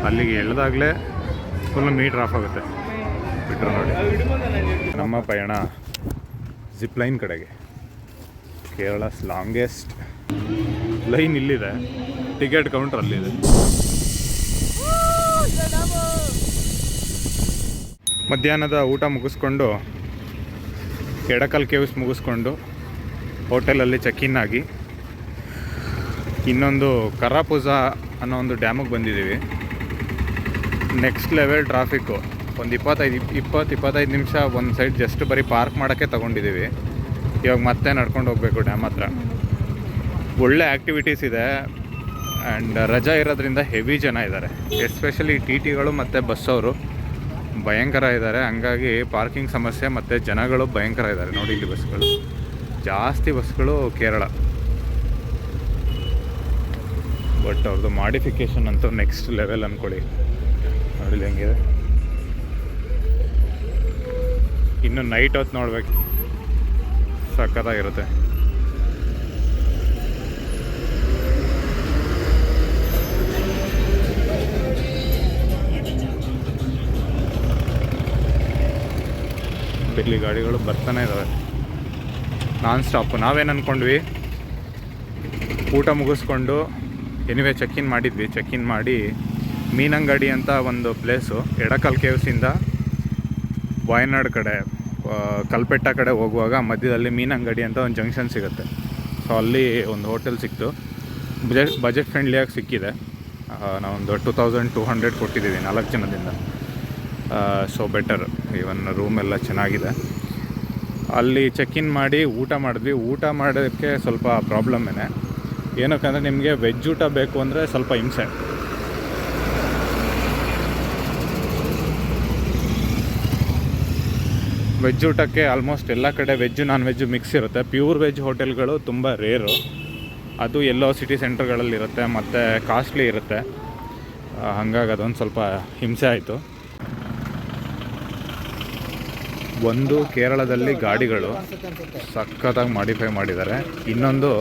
ಅಲ್ಲಿಗೆ ಎಳ್ದಾಗಲೇ full meter off ಆಗುತ್ತೆ. ಬಿಟ್ಟರು ನೋಡಿ. ನಮ್ಮ ಪಯಣ ಜಿಪ್ ಲೈನ್ ಕಡೆಗೆ. ಕೇರಳಸ್ ಲಾಂಗೆಸ್ಟ್ ಲೈನ್ ಇಲ್ಲಿದೆ, ಟಿಕೆಟ್ ಕೌಂಟರ್ ಅಲ್ಲಿದೆ. ಮಧ್ಯಾಹ್ನದ ಊಟ ಮುಗಿಸ್ಕೊಂಡು ಎಡಕಲ್ ಕೇವ್ಸ್ ಮುಗಿಸ್ಕೊಂಡು ಹೋಟೆಲಲ್ಲಿ ಚೆಕ್ ಇನ್ ಆಗಿ ಇನ್ನೊಂದು ಕರಾಪುಜ ಅನ್ನೋ ಒಂದು ಡ್ಯಾಮಿಗೆ ಬಂದಿದ್ದೀವಿ. Next level traffic. ಒಂದು 25 ನಿಮಿಷ ಒಂದು ಸೈಡ್ ಜಸ್ಟ್ ಬರೀ ಪಾರ್ಕ್ ಮಾಡೋಕ್ಕೆ ತೊಗೊಂಡಿದ್ದೀವಿ. ಇವಾಗ ಮತ್ತೆ ನಡ್ಕೊಂಡು ಹೋಗಬೇಕು ಡ್ಯಾಮ್ ಹತ್ರ. ಒಳ್ಳೆ ಆ್ಯಕ್ಟಿವಿಟೀಸ್ ಇದೆ ಆ್ಯಂಡ್ ರಜಾ ಇರೋದ್ರಿಂದ ಹೆವಿ ಜನ ಇದ್ದಾರೆ. ಎಸ್ಪೆಷಲಿ ಟಿಗಳು ಮತ್ತು ಬಸ್ಸವರು ಭಯಂಕರ ಇದ್ದಾರೆ. ಹಂಗಾಗಿ ಪಾರ್ಕಿಂಗ್ ಸಮಸ್ಯೆ ಮತ್ತು ಜನಗಳು ಭಯಂಕರ ಇದ್ದಾರೆ. ನೋಡಿ ಇಲ್ಲಿ ಬಸ್ಗಳು ಜಾಸ್ತಿ, ಬಸ್ಗಳು ಕೇರಳ. ಬಟ್ ಅವ್ರದ್ದು ಮಾಡಿಫಿಕೇಷನ್ ಅಂತೂ ನೆಕ್ಸ್ಟ್ ಲೆವೆಲ್ ಅಂದ್ಕೊಳ್ಳಿ. ನೋಡಿ ಹೆಂಗಿದೆ. ಇನ್ನು ನೈಟ್ ಹೊತ್ತು ನೋಡ್ಬೇಕು, ಸಖತ್ತಾಗಿರುತ್ತೆ. ಇಲ್ಲಿ ಗಾಡಿಗಳು ಬರ್ತಾನೆ ಇದ್ದಾವೆ ನಾನ್ ಸ್ಟಾಪು. ನಾವೇನು ಅಂದ್ಕೊಂಡ್ವಿ, ಊಟ ಮುಗಿಸ್ಕೊಂಡು ಎನಿವೇ ಚೆಕ್ ಇನ್ ಮಾಡಿ ಮೀನಂಗಡಿ ಅಂತ ಒಂದು ಪ್ಲೇಸು ಎಡಕಲ್ ಕೇವ್ಸಿಂದ ವಾಯನಾಡ್ ಕಡೆ ಕಲ್ಪೆಟ್ಟ ಕಡೆ ಹೋಗುವಾಗ ಮಧ್ಯದಲ್ಲಿ ಮೀನಂಗಡಿ ಅಂತ ಒಂದು ಜಂಕ್ಷನ್ ಸಿಗುತ್ತೆ. ಸೊ ಅಲ್ಲಿ ಒಂದು ಹೋಟೆಲ್ ಸಿಕ್ತು, ಬಜೆಟ್ ಫ್ರೆಂಡ್ಲಿಯಾಗಿ ಸಿಕ್ಕಿದೆ. ನಾವೊಂದು 2200 ಕೊಟ್ಟಿದ್ದೀವಿ 4 ಜನದಿಂದ. ಸೊ ಬೆಟರ್, ಇವನ್ ರೂಮ್ ಎಲ್ಲ ಚೆನ್ನಾಗಿದೆ. ಅಲ್ಲಿ ಚೆಕ್ ಇನ್ ಮಾಡಿ ಊಟ ಮಾಡಿದ್ವಿ. ಊಟ ಮಾಡೋದಕ್ಕೆ ಸ್ವಲ್ಪ ಪ್ರಾಬ್ಲಮ್ಮೇನೆ. ಏನಕ್ಕಂದರೆ ನಿಮಗೆ ವೆಜ್ ಊಟ ಬೇಕು ಅಂದರೆ ಸ್ವಲ್ಪ ಹಿಂಸೆ. ವೆಜ್ ಊಟಕ್ಕೆ ಆಲ್ಮೋಸ್ಟ್ ಎಲ್ಲ ಕಡೆ ವೆಜ್ಜು ನಾನ್ ವೆಜ್ಜು ಮಿಕ್ಸ್ ಇರುತ್ತೆ. ಪ್ಯೂರ್ ವೆಜ್ ಹೋಟೆಲ್ಗಳು ತುಂಬ ರೇರು. ಅದು ಎಲ್ಲೋ ಸಿಟಿ ಸೆಂಟರ್ಗಳಲ್ಲಿರುತ್ತೆ ಮತ್ತು ಕಾಸ್ಟ್ಲಿ ಇರುತ್ತೆ. ಹಾಗಾಗಿ ಅದೊಂದು ಸ್ವಲ್ಪ ಹಿಂಸೆ ಆಯಿತು. ಒಂದು ಕೇರಳದಲ್ಲಿ ಗಾಡಿಗಳು ಸಖತ್ತಾಗಿ ಮಾಡಿಫೈ ಮಾಡಿದ್ದಾರೆ. ಇನ್ನೊಂದು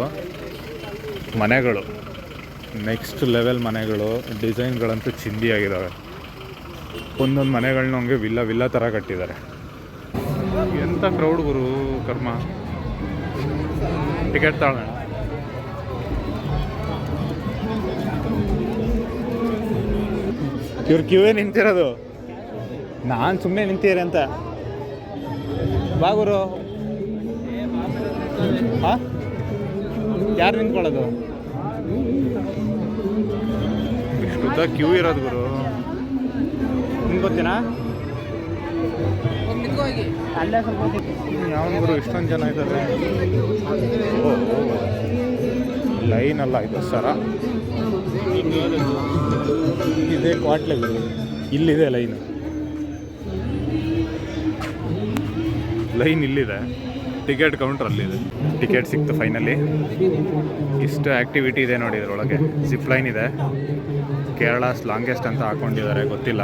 ಮನೆಗಳು, ನೆಕ್ಸ್ಟ್ ಲೆವೆಲ್ ಮನೆಗಳು. ಡಿಸೈನ್ಗಳಂತೂ ಚಿಂದಿಯಾಗಿದ್ದಾವೆ. ಒಂದೊಂದು ಮನೆಗಳನ್ನ ಹಂಗೆ ವಿಲ್ಲ ಥರ ಕಟ್ಟಿದ್ದಾರೆ. ಎಂಥ ಕ್ರೌಡ್ ಗುರು ಕರ್ಮ. ಟಿಕೆಟ್ ತಾಳೋಣ. ಇವ್ರು ಕ್ಯೂವೇ ನಿಂತಿರೋದು, ನಾನು ಸುಮ್ಮನೆ ನಿಂತೀರಿ ಅಂತ. ಬಾಗುರು ಹಾಂ, ಯಾರು ನಿಂತ್ಕೊಳ್ಳೋದು? ಇಷ್ಟುದ್ದ ಕ್ಯೂ ಇರೋದು ಗುರು. ನಿಮ್ಗೆ ಗೊತ್ತಿನಾ? ಅಲ್ಲೇ ಸ್ವಲ್ಪ ಯಾವ ಗುರು ಇಷ್ಟೊಂದು ಜನ ಇದ್ದಾರೆ. ಲೈನ್ ಅಲ್ಲ ಇದು ಸರ, ಇದೇ ಕ್ವಾಟ್ಲೆ ಗುರು. ಇಲ್ಲಿದೆ ಲೈನ್ ಇಲ್ಲಿದೆ. ಟಿಕೆಟ್ ಕೌಂಟರ್ ಅಲ್ಲಿದೆ. ಟಿಕೆಟ್ ಸಿಕ್ತು ಫೈನಲಿ. ಇಷ್ಟು ಆ್ಯಕ್ಟಿವಿಟಿ ಇದೆ ನೋಡಿ ಇದರೊಳಗೆ. ಜಿಪ್ ಲೈನ್ ಇದೆ, ಕೇರಳಾಸ್ ಲಾಂಗೆಸ್ಟ್ ಅಂತ ಹಾಕ್ಕೊಂಡಿದ್ದಾರೆ, ಗೊತ್ತಿಲ್ಲ.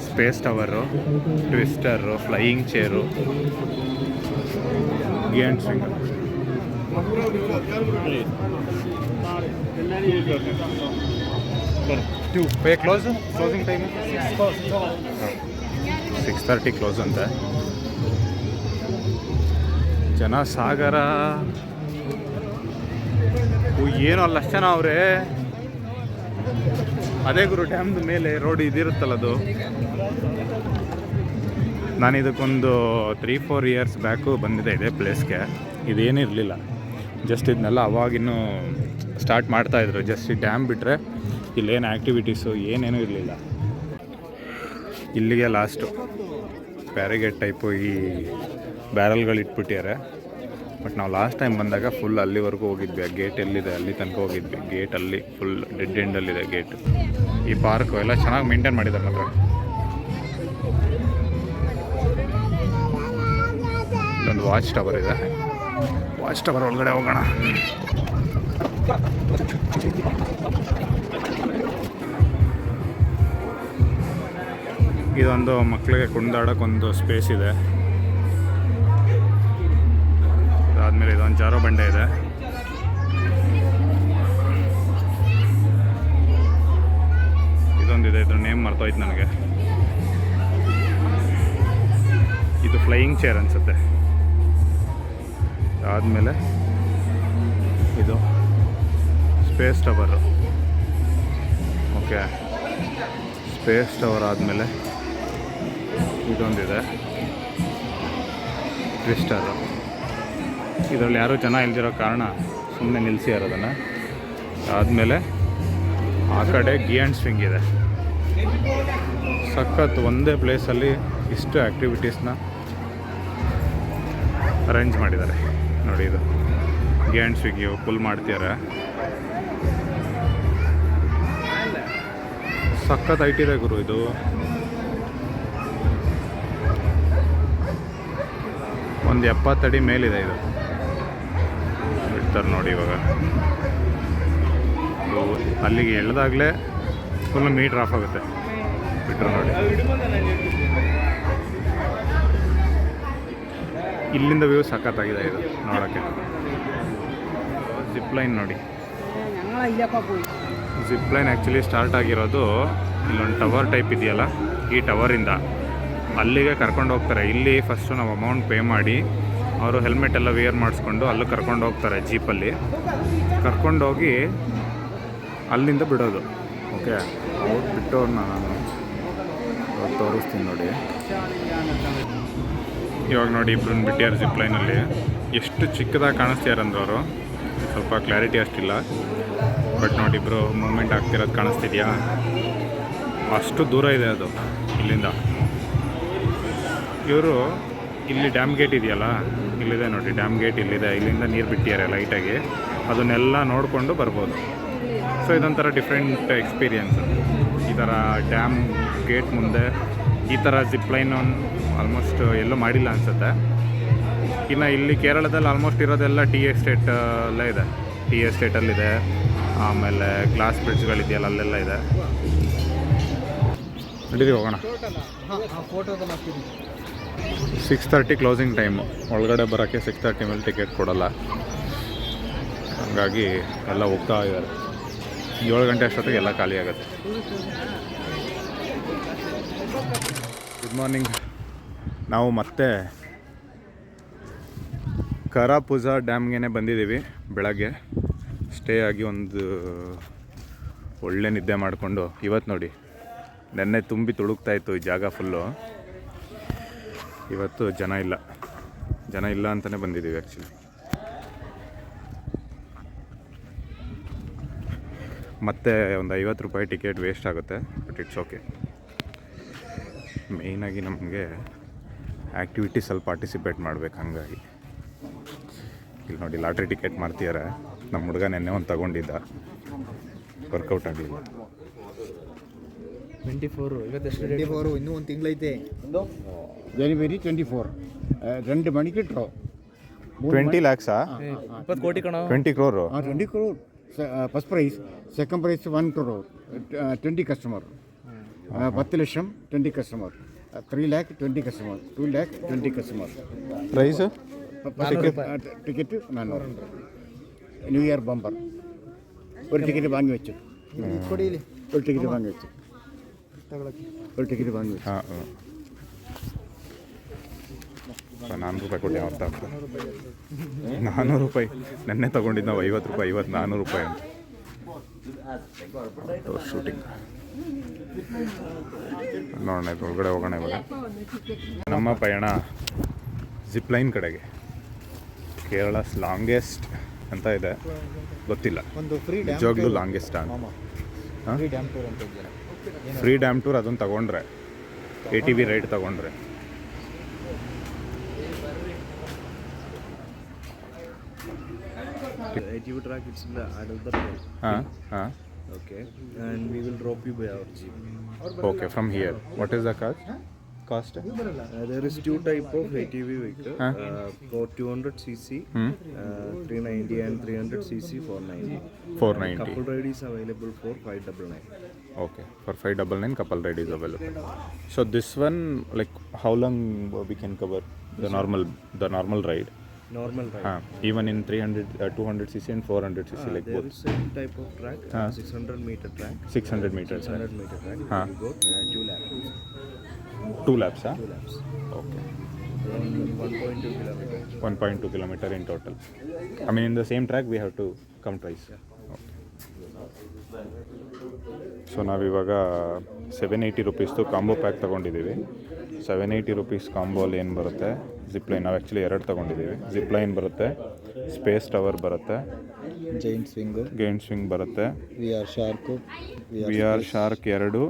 Space tower, twister, flying chair, giant swing. Closing time 6:30 close ಅಂತೆ. ಜನ ಸಾಗರ ಏನೋ ಅಲ್ಲಷ್ಟು ಜನ ಅವರೇ. ಅದೇ ಗುರು ಡ್ಯಾಮ್ದ ಮೇಲೆ ರೋಡ್ ಇದಿರುತ್ತಲ್ಲ ಅದು. ನಾನು ಇದಕ್ಕೊಂದು 3-4 ಇಯರ್ಸ್ ಬ್ಯಾಕು ಬಂದಿದೆ ಇದೇ ಪ್ಲೇಸ್ಗೆ. ಇದೇನಿರಲಿಲ್ಲ, ಜಸ್ಟ್ ಇದನ್ನೆಲ್ಲ ಅವಾಗಿನ್ನೂ ಸ್ಟಾರ್ಟ್ ಮಾಡ್ತಾಯಿದ್ರು. ಜಸ್ಟ್ ಈ ಡ್ಯಾಮ್ ಬಿಟ್ಟರೆ ಇಲ್ಲೇನು ಆ್ಯಕ್ಟಿವಿಟೀಸು ಏನೇನೂ ಇರಲಿಲ್ಲ. ಇಲ್ಲಿಗೆ ಲಾಸ್ಟು ಬ್ಯಾರಿಗೇಡ್ ಟೈಪು ಈ ಬ್ಯಾರಲ್ಗಳು ಇಟ್ಬಿಟ್ಟಿದ್ದಾರೆ. ಬಟ್ ನಾವು ಲಾಸ್ಟ್ ಟೈಮ್ ಬಂದಾಗ ಫುಲ್ ಅಲ್ಲಿವರೆಗೂ ಹೋಗಿದ್ವಿ. ಆ ಗೇಟ್ ಎಲ್ಲಿದೆ ಅಲ್ಲಿ ತನಕ ಹೋಗಿದ್ವಿ. ಗೇಟ್ ಅಲ್ಲಿ ಫುಲ್ ಡೆಡ್ ಎಂಡಲ್ಲಿದೆ ಗೇಟ್. ಈ ಪಾರ್ಕು ಎಲ್ಲ ಚೆನ್ನಾಗಿ ಮೇಂಟೈನ್ ಮಾಡಿದ್ದಾರೆ ಮಾತ್ರ. ಇಲ್ಲೊಂದು ವಾಚ್ ಟವರ್ ಇದೆ. ವಾಚ್ ಟವರ್ ಒಳಗಡೆ ಹೋಗೋಣ. ಇದೊಂದು ಮಕ್ಕಳಿಗೆ ಕುಣಿದಾಡೋಕ್ಕೊಂದು ಸ್ಪೇಸ್ ಇದೆ. ಅದಾದಮೇಲೆ ಇದೊಂದು ಜಾರೋ ಬಂಡೆ ಇದೆ. ಇದೊಂದಿದೆ ಇನ್ನೊಂದಿದೆ, ಇದ್ರ ನೇಮ್ ಮರ್ತೋಯ್ತು ನನಗೆ. ಇದು ಫ್ಲೈಯಿಂಗ್ ಚೇರ್ ಅನಿಸುತ್ತೆ. ಆದಮೇಲೆ ಇದು space tower. Okay, space tower ಆದಮೇಲೆ ಇದೊಂದಿದೆ ಟ್ವಿಸ್ಟರು. ಇದರಲ್ಲಿ ಯಾರೂ ಜನ ಇಲ್ದಿರೋ ಕಾರಣ ಸುಮ್ಮನೆ ನಿಲ್ಲಿಸಿದ್ದಾರೆ ಅದನ್ನು. ಆದಮೇಲೆ ಆ ಕಡೆ ಗಿ ಆ್ಯಂಡ್ ಸ್ವಿಂಗ್ ಇದೆ. ಸಖತ್ ಒಂದೇ ಪ್ಲೇಸಲ್ಲಿ ಇಷ್ಟು ಆ್ಯಕ್ಟಿವಿಟೀಸ್ನ ಅರೇಂಜ್ ಮಾಡಿದ್ದಾರೆ ನೋಡಿ. ಇದು ಗಿ ಆ್ಯಂಡ್ ಸ್ವಿಂಗ್ ಫುಲ್ ಮಾಡ್ತಿದ್ದಾರೆ. ಸಖತ್ ಹೈಟ್ ಇದೆ ಗುರು ಇದು. ಒಂದು 70 ಅಡಿ ಮೇಲಿದೆ ಇದು. ಬಿಡ್ತಾರೆ ನೋಡಿ ಇವಾಗ. ಅಲ್ಲಿಗೆ ಎಳ್ದಾಗಲೇ ಫುಲ್ ಮೀಟ್ರ್ ಆಫ್ ಆಗುತ್ತೆ. ಬಿಟ್ಟರು ನೋಡಿ. ಇಲ್ಲಿಂದ ವ್ಯೂ ಸಖತ್ತಾಗಿದೆ ಇದು ನೋಡೋಕ್ಕೆ. ಜಿಪ್ ಲೈನ್ ನೋಡಿ. ಜಿಪ್ ಲೈನ್ ಆ್ಯಕ್ಚುಲಿ ಸ್ಟಾರ್ಟ್ ಆಗಿರೋದು ಇಲ್ಲೊಂದು ಟವರ್ ಟೈಪ್ ಇದೆಯಲ್ಲ, ಈ ಟವರಿಂದ ಅಲ್ಲಿಗೆ ಕರ್ಕೊಂಡು ಹೋಗ್ತಾರೆ. ಇಲ್ಲಿ ಫಸ್ಟು ನಾವು ಅಮೌಂಟ್ ಪೇ ಮಾಡಿ ಅವರು ಹೆಲ್ಮೆಟ್ ಎಲ್ಲ ವೇರ್ ಮಾಡಿಸ್ಕೊಂಡು ಅಲ್ಲಿ ಕರ್ಕೊಂಡು ಹೋಗ್ತಾರೆ. ಜೀಪಲ್ಲಿ ಕರ್ಕೊಂಡೋಗಿ ಅಲ್ಲಿಂದ ಬಿಡೋದು. ಓಕೆ, ಅವ್ರು ಬಿಟ್ಟವ್ರನ್ನ ನಾನು ತೋರಿಸ್ತೀನಿ ನೋಡಿ. ಇವಾಗ ನೋಡಿ ಇಬ್ಬರನ್ನ ಬಿಟ್ಟಿದ್ದಾರೆ ಜಿಪ್ ಲೈನಲ್ಲಿ. ಎಷ್ಟು ಚಿಕ್ಕದಾಗಿ ಕಾಣಿಸ್ತಿದಾರಂದ್ರೆ ಅವರು, ಸ್ವಲ್ಪ ಕ್ಲಾರಿಟಿ ಅಷ್ಟಿಲ್ಲ. ಬಟ್ ನೋಡಿ ಇಬ್ಬರು ಮೂವ್ಮೆಂಟ್ ಆಗ್ತಿರೋದು ಕಾಣಿಸ್ತಿದೆಯಾ? ಅಷ್ಟು ದೂರ ಇದೆ ಅದು ಇಲ್ಲಿಂದ. ಇವರು ಇಲ್ಲಿ ಡ್ಯಾಮ್ ಗೇಟ್ ಇದೆಯಲ್ಲ, ಇಲ್ಲಿದೆ ನೋಡಿ ಡ್ಯಾಮ್ ಗೇಟ್ ಇಲ್ಲಿದೆ. ಇಲ್ಲಿಂದ ನೀರು ಬಿಟ್ಟಿದ್ದಾರೆ ಲೈಟಾಗಿ, ಅದನ್ನೆಲ್ಲ ನೋಡಿಕೊಂಡು ಬರ್ಬೋದು. ಸೊ ಇದೊಂಥರ ಡಿಫ್ರೆಂಟ್ ಎಕ್ಸ್ಪೀರಿಯೆನ್ಸ್. ಈ ಥರ ಡ್ಯಾಮ್ ಗೇಟ್ ಮುಂದೆ ಈ ಥರ ಜಿಪ್ ಲೈನ್ ಆಲ್ಮೋಸ್ಟ್ ಎಲ್ಲೂ ಮಾಡಿಲ್ಲ ಅನಿಸುತ್ತೆ. ಇನ್ನು ಇಲ್ಲಿ ಕೇರಳದಲ್ಲಿ ಆಲ್ಮೋಸ್ಟ್ ಇರೋದೆಲ್ಲ ಟೀ ಎಸ್ಟೇಟ್ ಎಲ್ಲ ಇದೆ. ಟೀ ಎಸ್ಟೇಟಲ್ಲಿದೆ, ಆಮೇಲೆ ಗ್ಲಾಸ್ ಬ್ರಿಡ್ಜ್ಗಳಿದೆಯಲ್ಲ ಅಲ್ಲೆಲ್ಲ ಇದೆ. ನಡೀರಿ ಹೋಗೋಣ. 6:30 ಕ್ಲೋಸಿಂಗ್ ಟೈಮು. ಒಳಗಡೆ ಬರೋಕ್ಕೆ 6:30 ಮೇಲೆ ಟಿಕೆಟ್ ಕೊಡೋಲ್ಲ. ಹಾಗಾಗಿ ಎಲ್ಲ ಹೋಗ್ತಾ ಇದ್ದಾರೆ. 7 ಗಂಟೆ ಅಷ್ಟೊತ್ತಿಗೆ ಎಲ್ಲ ಖಾಲಿ ಆಗುತ್ತೆ. Good morning. ನಾವು ಮತ್ತೆ ಕರಾಪುಜ ಡ್ಯಾಮ್ಗೆ ಬಂದಿದ್ದೀವಿ. ಬೆಳಗ್ಗೆ ಸ್ಟೇ ಆಗಿ ಒಂದು ಒಳ್ಳೆ ನಿದ್ದೆ ಮಾಡಿಕೊಂಡು ಇವತ್ತು ನೋಡಿ ನೆನ್ನೆ ತುಂಬಿ ತುಳುಕ್ತಾಯಿತ್ತು ಈ ಜಾಗ ಫುಲ್ಲು. ಇವತ್ತು ಜನ ಇಲ್ಲ ಅಂತಲೇ ಬಂದಿದ್ದೀವಿ ಆ್ಯಕ್ಚುಲಿ. ಮತ್ತೆ ಒಂದು 50 ರೂಪಾಯಿ ಟಿಕೆಟ್ ವೇಸ್ಟ್ ಆಗುತ್ತೆ, ಬಟ್ ಇಟ್ಸ್ ಓಕೆ. ಮೇಯ್ನಾಗಿ ನಮಗೆ ಆ್ಯಕ್ಟಿವಿಟೀಸಲ್ಲಿ ಪಾರ್ಟಿಸಿಪೇಟ್ ಮಾಡಬೇಕು. ಹಾಗಾಗಿ ಇಲ್ಲಿ ನೋಡಿ ಲಾಟ್ರಿ ಟಿಕೆಟ್ ಮಾಡ್ತಿದ್ದಾರೆ. ನಮ್ಮ ಹುಡುಗ ನೆನ್ನೆ ಒಂದು ತಗೊಂಡಿದ್ದ, ವರ್ಕೌಟ್ ಆಗಲಿಲ್ಲ. 24 ಇವತ್ತೆಷ್ಟು 24 ಇನ್ನೂ ಒಂದು ತಿಂಗಳೈತೆ. ಜನವರಿ 24 2 ಮಣಿಗೆ ಡ್ರಾ. 20 lakhs-ಆ? 20 ಕೋಟಿ ಕಣ. 20 crore. 20 crore. First prize, second prize 1 crore. 20 customer. 10 ಲಕ್ಷಂ 20 customer. 3 lakh 20 customer. 2 lakh 20 customer. Price ticket 400. New year bumper. ഒരു ടിക്കറ്റ് വാങ്ങി വെച്ചു. ಕೊಡಿಲಿ ഒരു ടിക്കറ്റ് വാങ്ങി വെച്ചു. ತಗೊಳಕ್ಕೆ ഒരു ಟಿಕೆಟ್ വാങ്ങി വെച്ചു. ಹಾಂ 400 ರೂಪಾಯಿ ಕೊಟ್ಟು ಯಾವ 400 ರೂಪಾಯಿ. ನೆನ್ನೆ ತೊಗೊಂಡಿದ್ದು ನಾವು 50 ರೂಪಾಯಿ, ಇವತ್ತು 400 ರೂಪಾಯಿ ಅಂತ. ಶೂಟಿಂಗ್ ನೋಡೋಣ, ಒಳಗಡೆ ಹೋಗೋಣ ಇವಾಗ. ನಮ್ಮ ಪಯಣ ಜಿಪ್ ಲೈನ್ ಕಡೆಗೆ. ಕೇರಳಸ್ ಲಾಂಗೆಸ್ಟ್ ಅಂತ ಇದೆ, ಗೊತ್ತಿಲ್ಲ ಒಂದು ಫ್ರೀ ಡ್ಯಾಮ್ ನಿಜವಾಗ್ಲೂ ಲಾಂಗೆಸ್ಟ್ ಅಂತ. ಫ್ರೀ ಡ್ಯಾಮ್ ಟೂರ್ ಅಂತ ಇದೆಯಲ್ಲ. ಫ್ರೀ ಡ್ಯಾಮ್ ಟೂರ್ ಅದನ್ನು ತಗೊಂಡ್ರೆ ATV ರೈಡ್ ತಗೊಂಡ್ರೆ ATV track, it's in the another way. ಹಾಂ Okay, and we will drop you by our jeep. Okay. From here what is the cost? There is two type of ATV vehicle. For 200cc, 390, and 300cc 490. 490. Couple ride is available for 599. Okay, for 599 couple ride is available. So this one, like how long we can cover the normal ride? normal ride. Even in 300, 200cc and 400cc like There both. is same type of track, 600 meter track. 600 meters. 600 meter track. Huh. You go 2 laps. 2 laps, huh? 2 laps. Okay. Then 1.2 kilometer. 1.2 kilometer in total. I mean, in the same track we have to come twice. Okay. So ನಾವಿವಾಗ 780 ರುಪೀಸ್ದು combo pack ತೊಗೊಂಡಿದ್ದೀವಿ. 780 rupees ಕಾಂಬೋಲಿ ಏನು ಬರುತ್ತೆ, zipline ನಾವು actually 2 ತೊಗೊಂಡಿದ್ದೀವಿ. Zipline ಬರುತ್ತೆ, space tower ಬರುತ್ತೆ, giant swing, ಗೇನ್ swing ಬರುತ್ತೆ, V R shark, V R shark 2,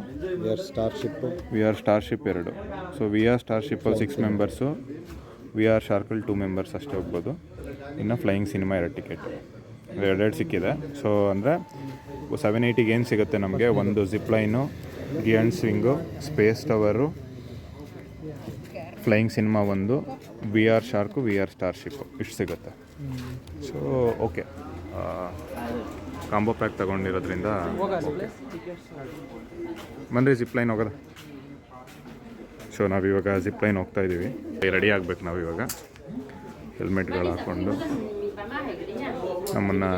V R starship, V R starship 2. So V R ಸ್ಟಾರ್ಶಿಪ್ಪಲ್ಲಿ 6 ಮೆಂಬರ್ಸು, ವಿ ಆರ್ ಶಾರ್ಕಲ್ಲಿ 2 ಮೆಂಬರ್ಸ್ ಅಷ್ಟೇ ಹೋಗ್ಬೋದು. ಇನ್ನು ಫ್ಲೈಯಿಂಗ್ ಸಿನಿಮಾ 2 ಟಿಕೆಟ್, 2 ಸಿಕ್ಕಿದೆ. ಸೊ ಅಂದರೆ 780ಗೆ ಏನು ಸಿಗುತ್ತೆ ನಮಗೆ, ಒಂದು ಜಿಪ್ಲೈನು, ಗಿಯನ್ swing, space tower, flying cinema 1, V R shark, V R starship, ಇಷ್ಟು ಸಿಗುತ್ತೆ. ಸೊ ಓಕೆ, ಕಾಂಬೋ ಪ್ಯಾಕ್ ತೊಗೊಂಡಿರೋದ್ರಿಂದ ಓಕೆ. ಬನ್ನಿರಿ ಜಿಪ್ಲೈನ್ ಹೋಗೋದ. ಸೊ ನಾವಿವಾಗ ಜಿಪ್ಲೈನ್ ಹೋಗ್ತಾಯಿದ್ದೀವಿ. ರೆಡಿ ಆಗ್ಬೇಕು ನಾವಿವಾಗ, ಹೆಲ್ಮೆಟ್ಗಳು ಹಾಕ್ಕೊಂಡು ನಮ್ಮನ್ನು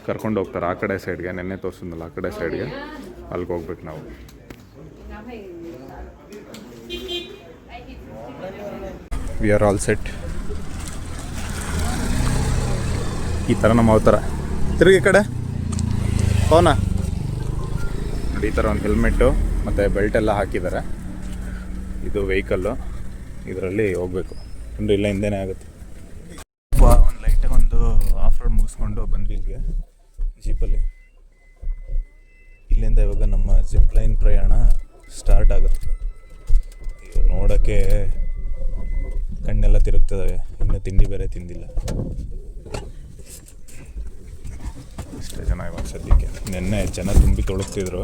ಕರ್ಕೊಂಡು ಹೋಗ್ತಾರೆ ಆ ಕಡೆ ಸೈಡ್ಗೆ. ನೆನ್ನೆ ತೋರಿಸಿದ್ನಲ್ಲ ಆ ಕಡೆ ಸೈಡ್ಗೆ, ಅಲ್ಲಿಗೆ ಹೋಗ್ಬೇಕು ನಾವು. We are all set. ಈ ಥರ ನಮ್ಮ ಅವತಾರ. ತಿರುಗಿ ಕಡೆ ಪವನ ನೋಡಿ, ಈ ಥರ ಒಂದು ಹೆಲ್ಮೆಟ್ಟು ಮತ್ತು ಬೆಲ್ಟ್ ಎಲ್ಲ ಹಾಕಿದ್ದಾರೆ. ಇದು ವೆಹಿಕಲ್ಲು, ಇದರಲ್ಲಿ ಹೋಗಬೇಕು ಅಂದರೆ ಇಲ್ಲ ಹಿಂದೆನೇ ಆಗುತ್ತೆ. ಒಂದು ಲೈಟಾಗಿ ಒಂದು ಆಫ್ ರೋಡ್ ಮುಗಿಸ್ಕೊಂಡು ಬಂದ್ವಿ ಇಲ್ಲಿಗೆ ಜೀಪಲ್ಲಿ. ಇಲ್ಲಿಂದ ಇವಾಗ ನಮ್ಮ ಜಿಪ್ ಲೈನ್ ಪ್ರಯಾಣ ಸ್ಟಾರ್ಟ್ ಆಗುತ್ತೆ. ಇವಾಗ ನೋಡೋಕ್ಕೆ ಕಣ್ಣೆಲ್ಲ ತಿರುಗ್ತದವೆ. ಇನ್ನು ತಿಂಡಿ ಬೇರೆ ತಿಂದಿಲ್ಲ. ಇಷ್ಟೇ ಜನ ಇವಾಗ ಸದ್ಯಕ್ಕೆ. ನೆನ್ನೆ ಜನ ತುಂಬಿ ತೊಳಗ್ತಿದ್ರು,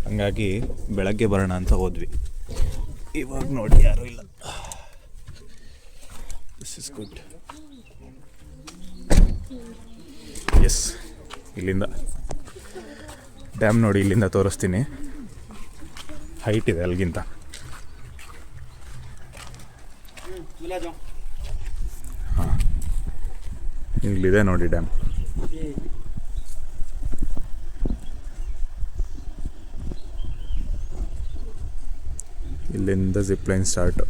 ಹಾಗಾಗಿ ಬೆಳಗ್ಗೆ ಬರೋಣ ಅಂತ ಹೋದ್ವಿ. ಇವಾಗ ನೋಡಿ ಯಾರೂ ಇಲ್ಲ. This is good. ಎಸ್, ಇಲ್ಲಿಂದ ಡ್ಯಾಮ್ ನೋಡಿ, ಇಲ್ಲಿಂದ ತೋರಿಸ್ತೀನಿ. ಹೈಟ್ ಇದೆ ಅಲ್ಲಿಗಿಂತ. ಹಾಂ, ಇಲ್ಲಿದೆ ನೋಡಿ ಡ್ಯಾಮ್. ಇಲ್ಲಿಂದ ಜಿಪ್ ಲೈನ್ ಸ್ಟಾರ್ಟು.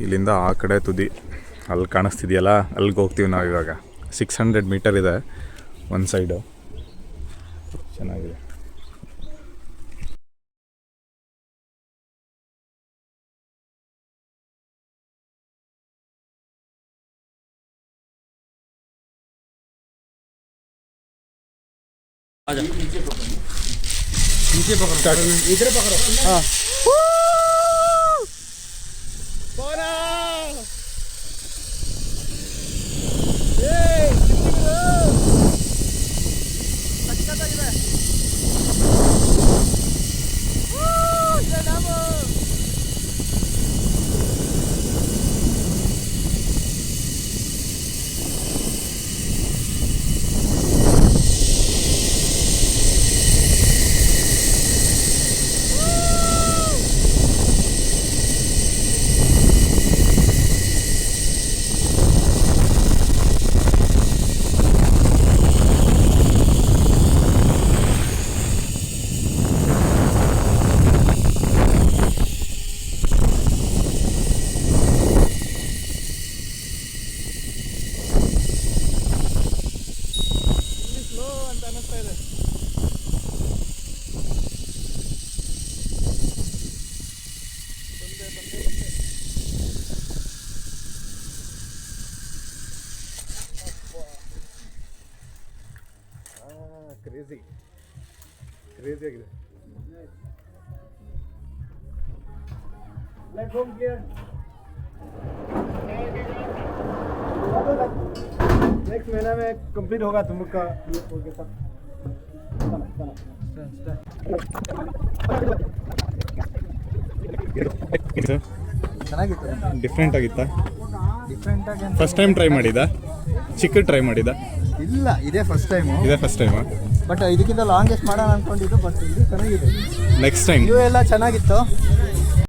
ಇಲ್ಲಿಂದ ಆ ಕಡೆ ತುದಿ ಅಲ್ಲಿ ಕಾಣಿಸ್ತಿದೆಯಲ್ಲ, ಅಲ್ಲಿಗೆ ಹೋಗ್ತೀವಿ ನಾವು ಇವಾಗ. 600 ಮೀಟರ್ ಇದೆ ಒಂದು ಸೈಡು. ಚೆನ್ನಾಗಿದೆ. ಇದ್ರೆ ಪಕಡ. ಹಾಂ, ಕ್ರೇಜಿ ಆಗಿದೆ. नेक्स्ट महीना में कंप्लीट होगा तुमका. ಚೆನ್ನಾಗಿತ್ತು. ಡಿಫ್ರೆಂಟ್ ಆಗಿತ್ತಾ? ಡಿಫ್ರೆಂಟ್ ಆಗಿ ಫಸ್ಟ್ ಟೈಮ್ ಟ್ರೈ ಮಾಡಿದ? ಚಿಕ್ಕ ಟ್ರೈ ಮಾಡಿದ? ಇಲ್ಲ, ಇದೇ ಫಸ್ಟ್ ಟೈಮು. ಇದೇ ಫಸ್ಟ್ ಟೈಮಾ? ಬಟ್ ಇದಕ್ಕಿಂತ ಲಾಂಗೆಸ್ಟ್ ಮಾಡೋಣ ಅನ್ಕೊಂಡಿದ್ದು. ಬಟ್ ಇದು ಚೆನ್ನಾಗಿದೆ. ನೆಕ್ಸ್ಟ್ ಟೈಮ್ ವ್ಯೂ ಎಲ್ಲ ಚೆನ್ನಾಗಿತ್ತು.